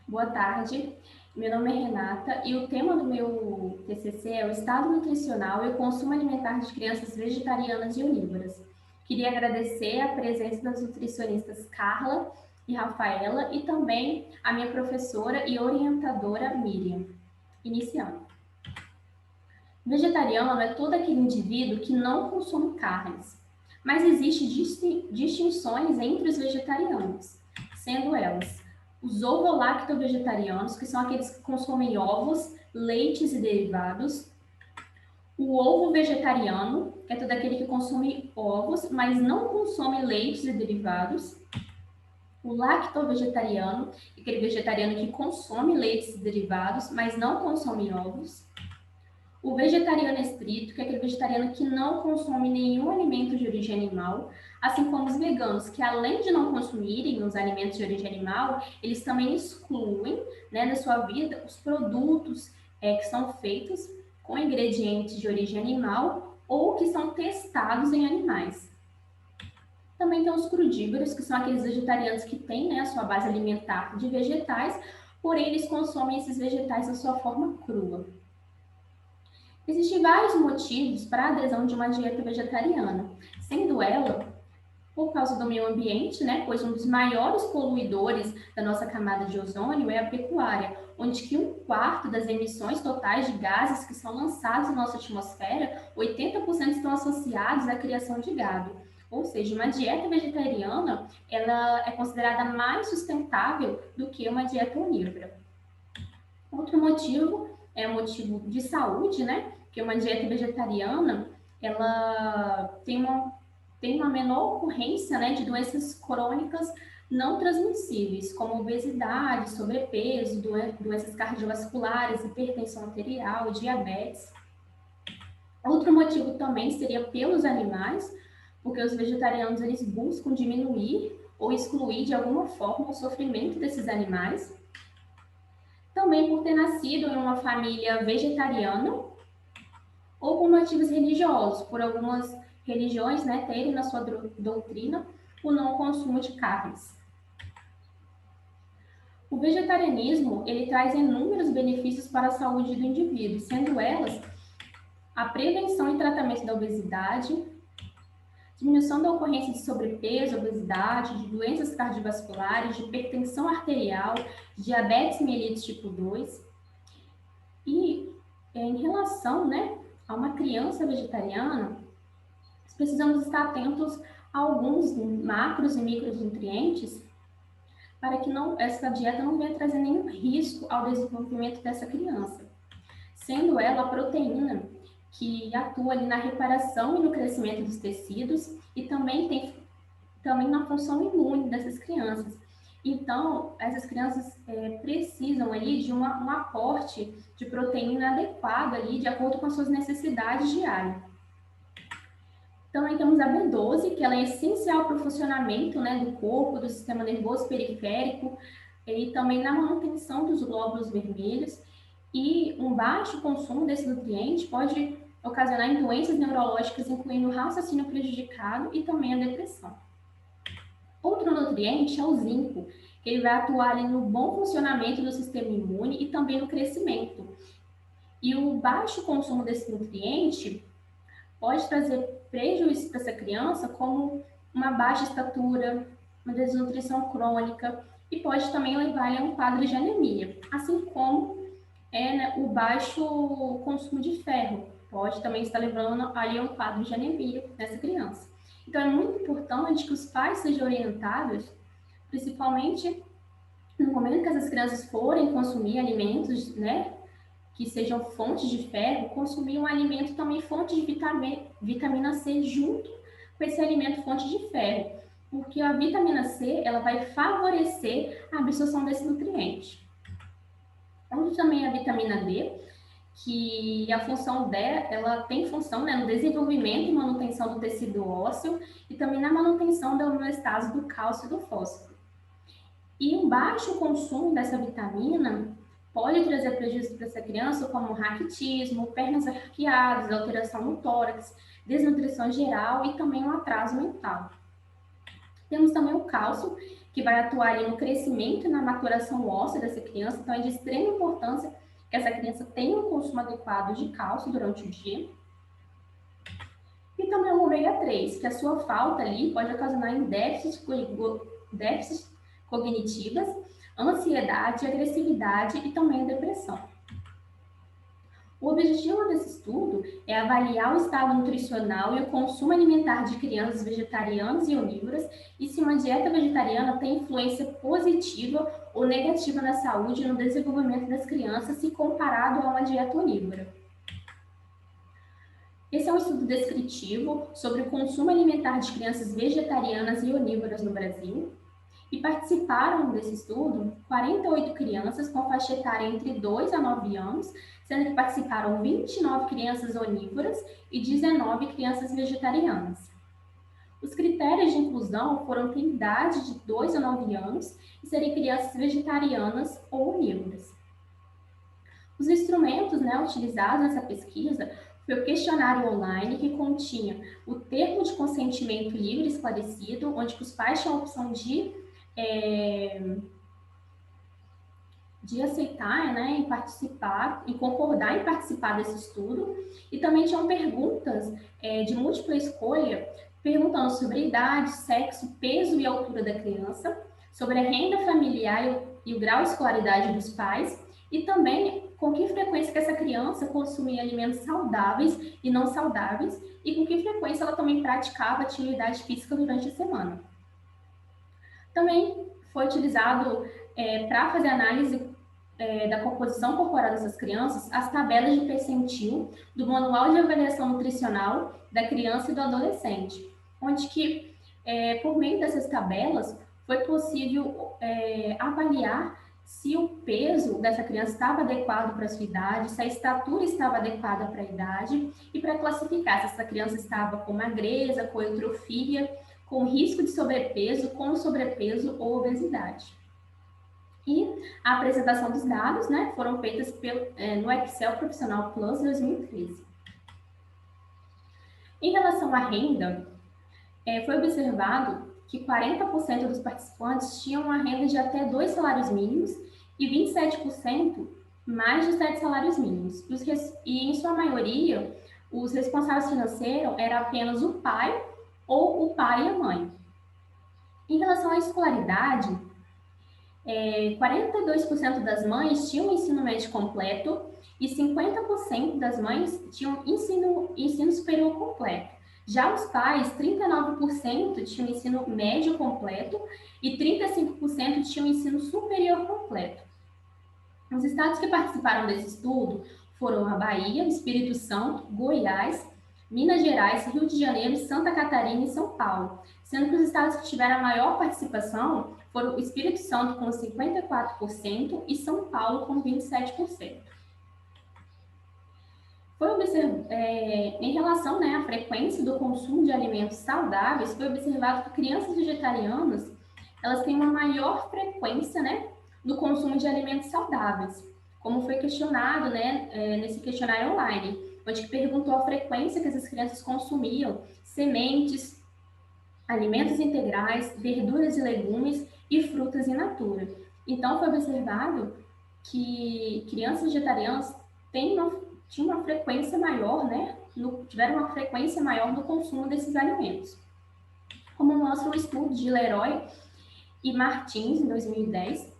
Boa tarde, meu nome é Renata e o tema do meu TCC é o estado nutricional e o consumo alimentar de crianças vegetarianas e onívoras. Queria agradecer a presença das nutricionistas Carla e Rafaela e também a minha professora e orientadora Miriam. Iniciando. Vegetariano é todo aquele indivíduo que não consome carnes, mas existem distinções entre os vegetarianos, sendo elas os ovo-lacto-vegetarianos, que são aqueles que consomem ovos, leites e derivados, o ovo vegetariano, que é todo aquele que consome ovos, mas não consome leites e derivados, o lacto-vegetariano, aquele vegetariano que consome leites e derivados, mas não consome ovos, o vegetariano estrito, que é aquele vegetariano que não consome nenhum alimento de origem animal, assim como os veganos, que além de não consumirem os alimentos de origem animal, eles também excluem, né, da sua vida os produtos que são feitos com ingredientes de origem animal ou que são testados em animais. Também tem os crudívoros, que são aqueles vegetarianos que têm, né, a sua base alimentar de vegetais, porém eles consomem esses vegetais da sua forma crua. Existem vários motivos para a adesão de uma dieta vegetariana, sendo ela por causa do meio ambiente, né? Pois um dos maiores poluidores da nossa camada de ozônio é a pecuária, onde que 1/4 das emissões totais de gases que são lançados na nossa atmosfera, 80% estão associados à criação de gado. Ou seja, uma dieta vegetariana, ela é considerada mais sustentável do que uma dieta onívora. Outro motivo é o motivo de saúde, né? Que uma dieta vegetariana, ela tem uma menor ocorrência, né, de doenças crônicas não transmissíveis, como obesidade, sobrepeso, doenças cardiovasculares, hipertensão arterial, diabetes. Outro motivo também seria pelos animais, porque os vegetarianos eles buscam diminuir ou excluir de alguma forma o sofrimento desses animais. Também por ter nascido em uma família vegetariana ou por motivos religiosos, por algumas religiões, né, terem na sua doutrina o não consumo de carnes. O vegetarianismo, ele traz inúmeros benefícios para a saúde do indivíduo, sendo elas a prevenção e tratamento da obesidade, diminuição da ocorrência de sobrepeso, obesidade, de doenças cardiovasculares, de hipertensão arterial, diabetes mellitus tipo 2. E em relação, né, a uma criança vegetariana, precisamos estar atentos a alguns macros e micronutrientes para que essa dieta não venha trazer nenhum risco ao desenvolvimento dessa criança. Sendo ela a proteína que atua ali na reparação e no crescimento dos tecidos e também na função imune dessas crianças. Então, essas crianças precisam ali de um aporte de proteína adequado ali, de acordo com as suas necessidades diárias. Também temos a B12, que ela é essencial para o funcionamento, né, do corpo, do sistema nervoso periférico e também na manutenção dos glóbulos vermelhos. E um baixo consumo desse nutriente pode ocasionar doenças neurológicas, incluindo o raciocínio prejudicado e também a depressão. Outro nutriente é o zinco, que ele vai atuar ali no bom funcionamento do sistema imune e também no crescimento. E o baixo consumo desse nutriente pode trazer prejuízo para essa criança, como uma baixa estatura, uma desnutrição crônica, e pode também levar a um quadro de anemia, assim como né, o baixo consumo de ferro, pode também estar levando ali a um quadro de anemia nessa criança. Então, é muito importante que os pais sejam orientados, principalmente no momento que essas crianças forem consumir alimentos, né, que sejam fontes de ferro, consumir um alimento também fonte de vitamina C junto com esse alimento fonte de ferro, porque a vitamina C ela vai favorecer a absorção desse nutriente. Onde também a vitamina D, que a função dela, ela tem função, né, no desenvolvimento e manutenção do tecido ósseo e também na manutenção da homeostase do cálcio e do fósforo. E um baixo consumo dessa vitamina pode trazer prejuízo para essa criança, como raquitismo, pernas arqueadas, alteração no tórax, desnutrição geral e também um atraso mental. Temos também o cálcio, que vai atuar ali no crescimento e na maturação óssea dessa criança, então é de extrema importância que essa criança tenha um consumo adequado de cálcio durante o dia. E também o ômega 3, que a sua falta ali pode ocasionar em déficits cognitivas, ansiedade, agressividade e também a depressão. O objetivo desse estudo é avaliar o estado nutricional e o consumo alimentar de crianças vegetarianas e onívoras e se uma dieta vegetariana tem influência positiva ou negativa na saúde e no desenvolvimento das crianças se comparado a uma dieta onívora. Esse é um estudo descritivo sobre o consumo alimentar de crianças vegetarianas e onívoras no Brasil. E participaram desse estudo 48 crianças com faixa etária entre 2 a 9 anos, sendo que participaram 29 crianças onívoras e 19 crianças vegetarianas. Os critérios de inclusão foram ter idade de 2 a 9 anos e serem crianças vegetarianas ou onívoras. Os instrumentos, utilizados nessa pesquisa foi o questionário online, que continha o termo de consentimento livre e esclarecido, onde os pais tinham a opção de aceitar, em participar e concordar em participar desse estudo. E também tinham perguntas de múltipla escolha, perguntando sobre a idade, sexo, peso e altura da criança, sobre a renda familiar e o grau de escolaridade dos pais, e também com que frequência que essa criança consumia alimentos saudáveis e não saudáveis, e com que frequência ela também praticava atividade física durante a semana. Também foi utilizado para fazer análise da composição corporal dessas crianças, as tabelas de percentil do Manual de Avaliação Nutricional da Criança e do Adolescente, onde que, por meio dessas tabelas, foi possível avaliar se o peso dessa criança estava adequado para a sua idade, se a estatura estava adequada para a idade, e para classificar se essa criança estava com magreza, com eutrofia, com risco de sobrepeso, com sobrepeso ou obesidade. E a apresentação dos dados, foram feitas no Excel Profissional Plus 2013. Em relação à renda, foi observado que 40% dos participantes tinham uma renda de até 2 salários mínimos e 27% mais de 7 salários mínimos. E, em sua maioria, os responsáveis financeiros eram apenas o pai ou o pai e a mãe. Em relação à escolaridade, 42% das mães tinham ensino médio completo e 50% das mães tinham ensino superior completo. Já os pais, 39% tinham ensino médio completo e 35% tinham ensino superior completo. Os estados que participaram desse estudo foram a Bahia, Espírito Santo, Goiás, Minas Gerais, Rio de Janeiro, Santa Catarina e São Paulo, sendo que os estados que tiveram a maior participação foram o Espírito Santo com 54% e São Paulo com 27%. Em relação à frequência do consumo de alimentos saudáveis, foi observado que crianças vegetarianas elas têm uma maior frequência no consumo de alimentos saudáveis, como foi questionado nesse questionário online, onde perguntou a frequência que essas crianças consumiam sementes, alimentos integrais, verduras e legumes e frutas in natura. Então, foi observado que crianças vegetarianas tinham uma frequência maior, tiveram uma frequência maior no consumo desses alimentos. Como mostra o estudo de Leroy e Martins, em 2010,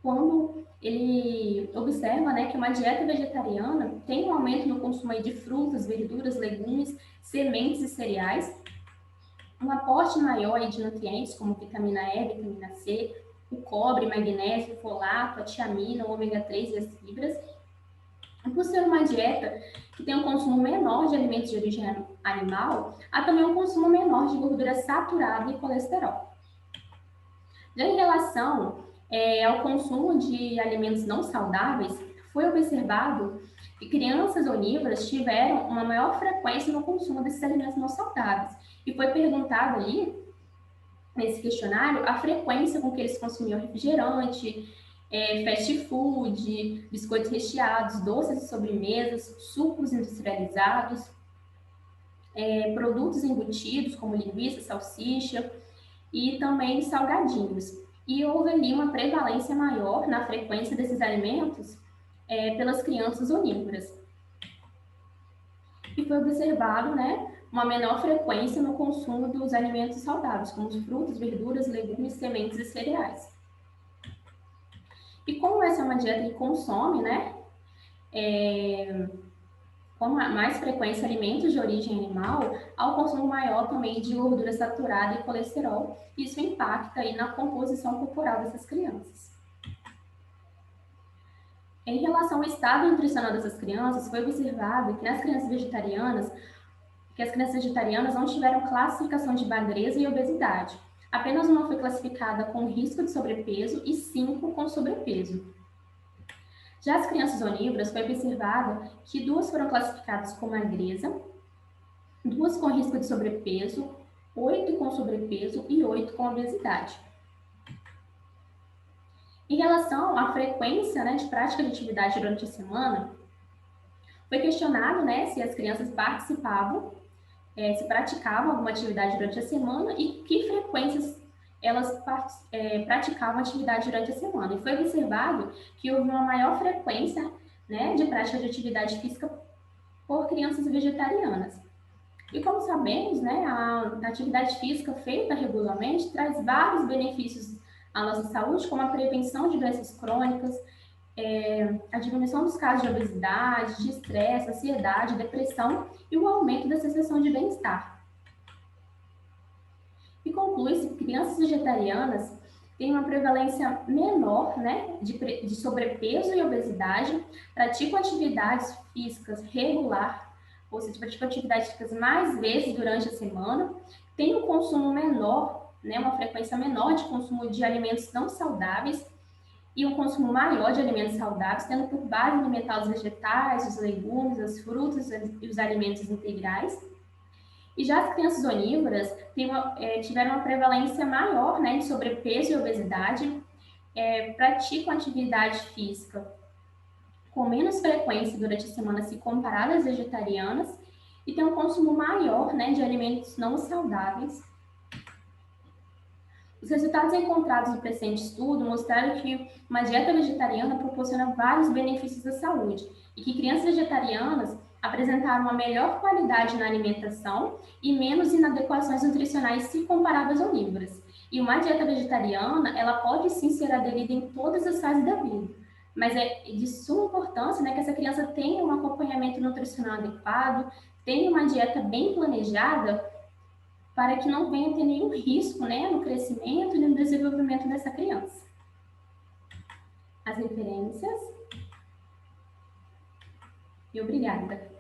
quando ele observa que uma dieta vegetariana tem um aumento no consumo de frutas, verduras, legumes, sementes e cereais, um aporte maior de nutrientes como vitamina E, vitamina C, o cobre, magnésio, folato, a tiamina, o ômega 3 e as fibras. E por ser uma dieta que tem um consumo menor de alimentos de origem animal, há também um consumo menor de gordura saturada e colesterol. Já em relação ao consumo de alimentos não saudáveis, foi observado que crianças onívoras tiveram uma maior frequência no consumo desses alimentos não saudáveis. E foi perguntado ali, nesse questionário, a frequência com que eles consumiam refrigerante, fast food, biscoitos recheados, doces e sobremesas, sucos industrializados, produtos embutidos como linguiça, salsicha, e também de salgadinhos. E houve ali uma prevalência maior na frequência desses alimentos pelas crianças onívoras. E foi observado, né, uma menor frequência no consumo dos alimentos saudáveis, como os frutos, verduras, legumes, sementes e cereais. E como essa é uma dieta que consome, né, com mais frequência alimentos de origem animal, há um consumo maior também de gordura saturada e colesterol. Isso impacta aí na composição corporal dessas crianças. Em relação ao estado nutricional dessas crianças, foi observado que nas crianças vegetarianas, que as crianças vegetarianas não tiveram classificação de magreza e obesidade. Apenas uma foi classificada com risco de sobrepeso e 5 com sobrepeso. Já as crianças onívoras, foi observado que 2 foram classificadas com magreza, 2 com risco de sobrepeso, 8 com sobrepeso e 8 com obesidade. Em relação à frequência, né, de prática de atividade durante a semana, foi questionado, né, se as crianças participavam, se praticavam alguma atividade durante a semana e que frequências elas praticavam atividade durante a semana. E foi observado que houve uma maior frequência, né, de prática de atividade física por crianças vegetarianas. E como sabemos, né, a atividade física feita regularmente traz vários benefícios à nossa saúde, como a prevenção de doenças crônicas, a diminuição dos casos de obesidade, de estresse, ansiedade, depressão e o aumento da sensação de bem-estar. E conclui-se que crianças vegetarianas têm uma prevalência menor, né, de sobrepeso e obesidade, praticam atividades físicas regular, ou seja, praticam atividades físicas mais vezes durante a semana, têm um consumo menor, né, uma frequência menor de consumo de alimentos não saudáveis e um consumo maior de alimentos saudáveis, tendo por base alimentar os vegetais, os legumes, as frutas e os alimentos integrais. E já as crianças onívoras tiveram uma prevalência maior, né, de sobrepeso e obesidade, praticam atividade física com menos frequência durante a semana se comparado às vegetarianas e tem um consumo maior, né, de alimentos não saudáveis. Os resultados encontrados no presente estudo mostraram que uma dieta vegetariana proporciona vários benefícios à saúde e que crianças vegetarianas apresentaram uma melhor qualidade na alimentação e menos inadequações nutricionais se comparadas às onívoras. E uma dieta vegetariana, ela pode sim ser aderida em todas as fases da vida, mas é de suma importância, né, que essa criança tenha um acompanhamento nutricional adequado, tenha uma dieta bem planejada, para que não venha ter nenhum risco, né, no crescimento e no desenvolvimento dessa criança. As referências. E obrigada.